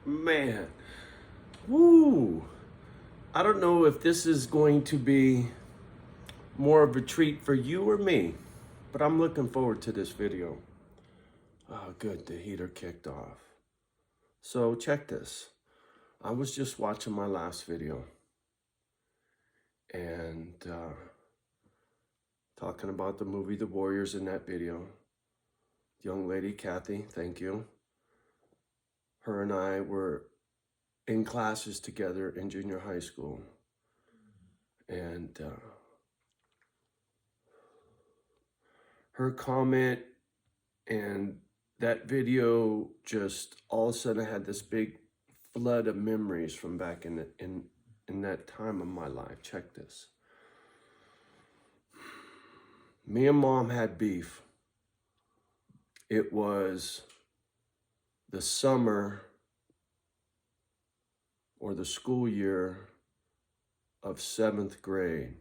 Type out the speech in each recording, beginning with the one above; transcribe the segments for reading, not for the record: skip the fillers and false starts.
Man, woo! I don't know if this is going to be more of a treat for you or me, but I'm looking forward to this video. Oh, good, the heater kicked off. So check this. I was just watching my last video and talking about the movie The Warriors in that video. Young lady, Kathy, thank you. Her and I were in classes together in junior high school. And her comment and that video just all of a sudden had this big flood of memories from back in that time of my life. Check this. Me and Mom had beef. It was the summer or the school year of 7th grade,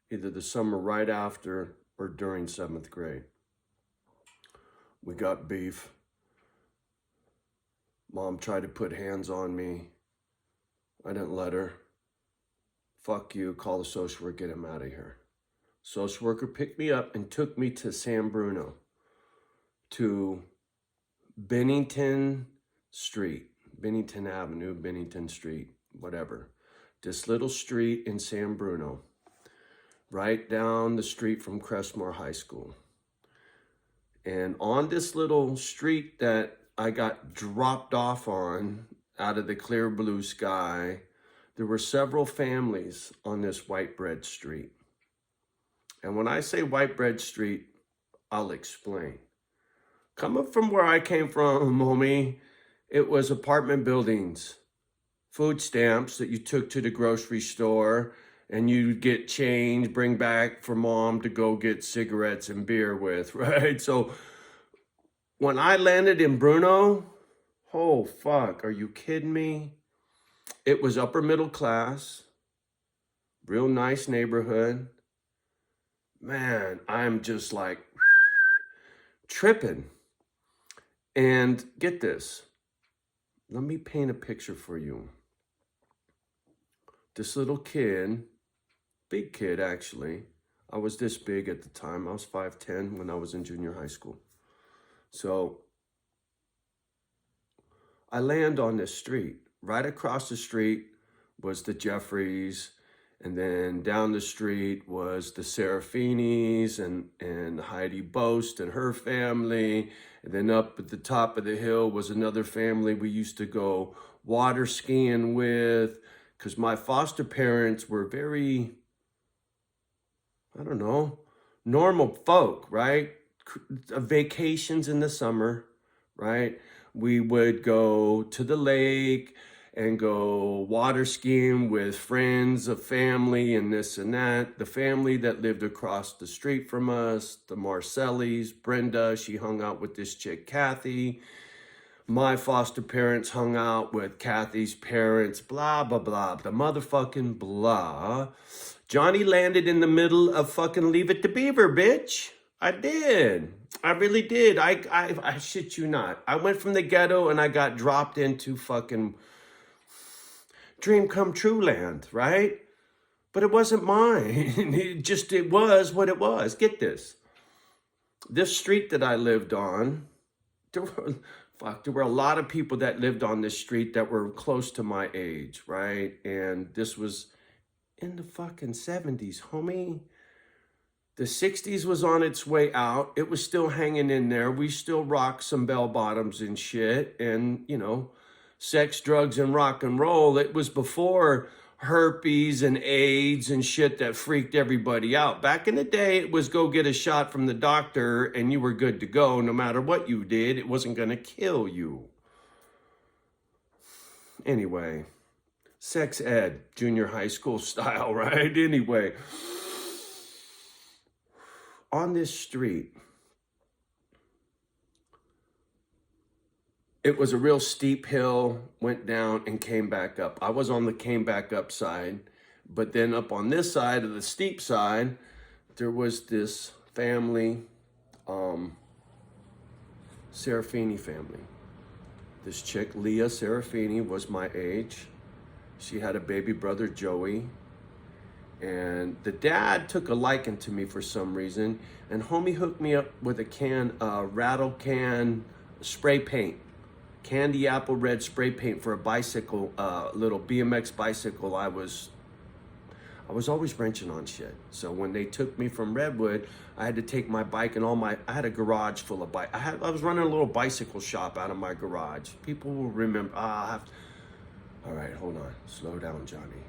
either the summer right after or during 7th grade. We got beef. Mom tried to put hands on me. I didn't let her. Fuck you, call the social worker, get him out of here. Social worker picked me up and took me to San Bruno, to Bennington Street, Bennington Avenue, Bennington Street, whatever. This little street in San Bruno, right down the street from Crestmore High School. And on this little street that I got dropped off on out of the clear blue sky, there were several families on this white bread street. And when I say white bread street, I'll explain. Coming from where I came from, homie, it was apartment buildings, food stamps that you took to the grocery store, and you'd get change, bring back for Mom to go get cigarettes and beer with, right? So when I landed in Bruno, oh fuck, are you kidding me? It was upper middle class, real nice neighborhood. Man, I'm just like tripping. And get this, let me paint a picture for you. This little kid, big kid actually, I was this big at the time. I was 5'10" when I was in junior high school. So I land on this street. Right across the street was the Jeffries, and then down the street was the Serafinis and Heidi Boast and her family. And then up at the top of the hill was another family we used to go water skiing with, because my foster parents were very, I don't know, normal folk, right? Vacations in the summer, right? We would go to the lake and go water skiing with friends of family and this and that. The family that lived across the street from us, the Marcellis, Brenda, she hung out with this chick, Kathy. My foster parents hung out with Kathy's parents, blah, blah, blah, the motherfucking blah. Johnny landed in the middle of fucking Leave It to Beaver, bitch. I did. I really did. I shit you not. I went from the ghetto and I got dropped into fucking dream come true land, right? But it wasn't mine. It was what it was. Get this. This street that I lived on, there were a lot of people that lived on this street that were close to my age, right? And this was in the fucking 70s, homie. The 60s was on its way out. It was still hanging in there. We still rocked some bell bottoms and shit. And, you know, sex, drugs, and rock and roll. It was before herpes and AIDS and shit that freaked everybody out. Back in the day, it was go get a shot from the doctor and you were good to go. No matter what you did, it wasn't going to kill you. Anyway, sex ed, junior high school style, right? Anyway, on this street, it was a real steep hill, went down and came back up. I was on the came back up side, but then up on this side of the steep side, there was this family, Serafini family. This chick, Leah Serafini, was my age. She had a baby brother, Joey. And the dad took a liking to me for some reason. And homie hooked me up with a rattle can spray paint. Candy apple red spray paint for a bicycle, little BMX bicycle. I was always wrenching on shit. So when they took me from Redwood, I had to take my bike and I had a garage full of bike. I was running a little bicycle shop out of my garage. People will remember, all right, hold on, slow down, Johnny.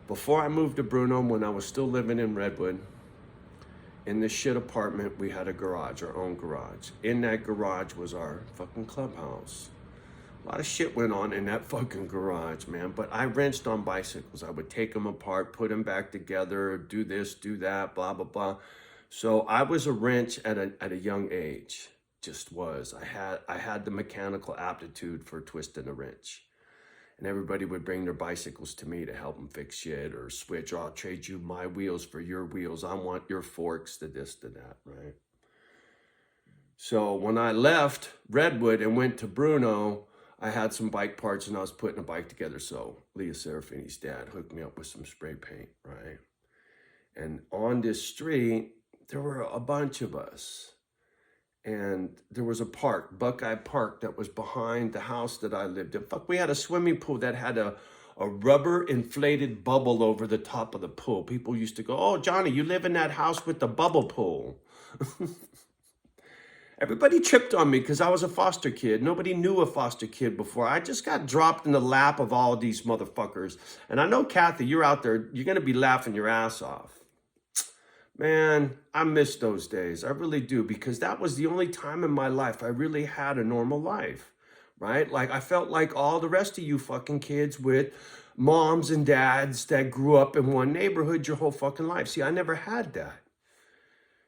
Before I moved to Bruno, when I was still living in Redwood, in this shit apartment, we had a garage, our own garage. In that garage was our fucking clubhouse. A lot of shit went on in that fucking garage, man. But I wrenched on bicycles. I would take them apart, put them back together, do this, do that, blah, blah, blah. So I was a wrench at a young age. Just was. I had the mechanical aptitude for twisting a wrench. And everybody would bring their bicycles to me to help them fix shit or switch. I'll trade you my wheels for your wheels. I want your forks, to this, to that, right? So when I left Redwood and went to Bruno, I had some bike parts and I was putting a bike together. So Leah Serafini's dad hooked me up with some spray paint, right? And on this street, there were a bunch of us. And there was a park, Buckeye Park, that was behind the house that I lived in. Fuck, we had a swimming pool that had a rubber inflated bubble over the top of the pool. People used to go, "Oh, Johnny, you live in that house with the bubble pool." Everybody tripped on me because I was a foster kid. Nobody knew a foster kid before. I just got dropped in the lap of all these motherfuckers. And I know, Kathy, you're out there, you're going to be laughing your ass off. Man, I miss those days. I really do, because that was the only time in my life I really had a normal life, right? Like, I felt like all the rest of you fucking kids with moms and dads that grew up in one neighborhood your whole fucking life. See, I never had that.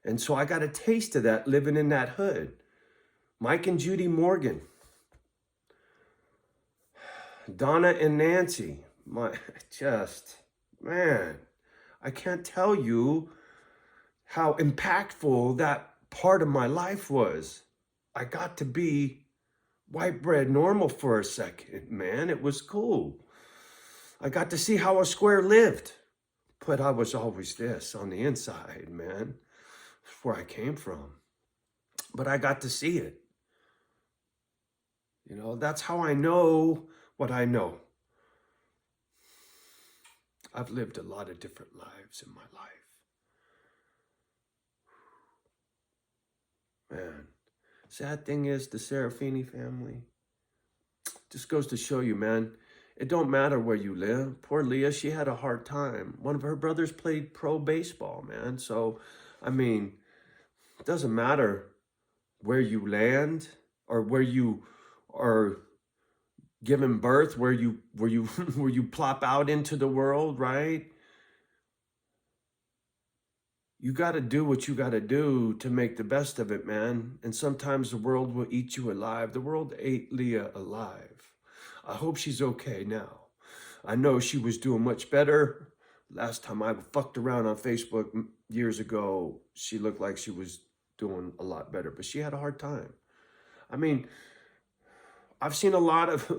And so I got a taste of that living in that hood. Mike and Judy Morgan, Donna and Nancy, man, I can't tell you how impactful that part of my life was. I got to be white bread normal for a second, man. It was cool. I got to see how a square lived, but I was always this on the inside, man. That's where I came from. But I got to see it. You know, that's how I know what I know. I've lived a lot of different lives in my life. Man, sad thing is, the Serafini family just goes to show you, man, it don't matter where you live. Poor Leah, she had a hard time. One of her brothers played pro baseball, man. So, I mean, it doesn't matter where you land or where you are given birth, where you where you plop out into the world, right? You got to do what you got to do to make the best of it, man. And sometimes the world will eat you alive. The world ate Leah alive. I hope she's okay now. I know she was doing much better. Last time I fucked around on Facebook years ago, she looked like she was doing a lot better, but she had a hard time. I mean, I've seen a lot of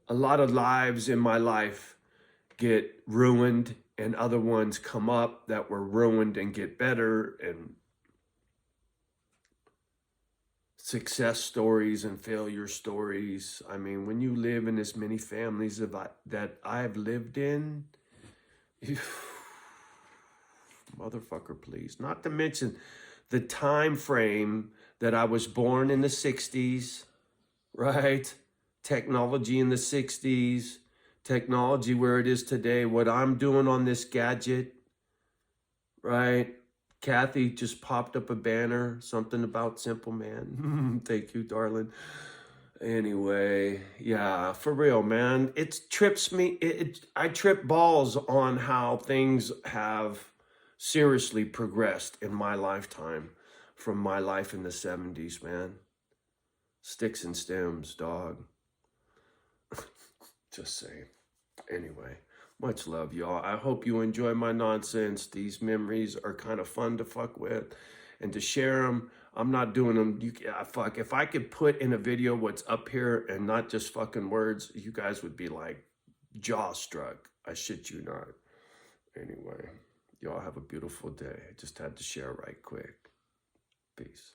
a lot of lives in my life get ruined and other ones come up that were ruined and get better, and success stories and failure stories. I mean, when you live in as many families that I've lived in, motherfucker, please. Not to mention the time frame that I was born in the 60s, right? Technology in the 60s, technology where it is today, what I'm doing on this gadget, right? Kathy just popped up a banner, something about Simple Man. Thank you, darling. Anyway, yeah, for real, man. It trips me. I trip balls on how things have seriously progressed in my lifetime from my life in the 70s, man. Sticks and stems, dog. Just saying. Anyway, much love, y'all. I hope you enjoy my nonsense. These memories are kind of fun to fuck with. and to share them. I'm not doing them. Fuck, if I could put in a video what's up here and not just fucking words, you guys would be like jaw struck. I shit you not. Anyway, y'all have a beautiful day. I just had to share right quick. Peace.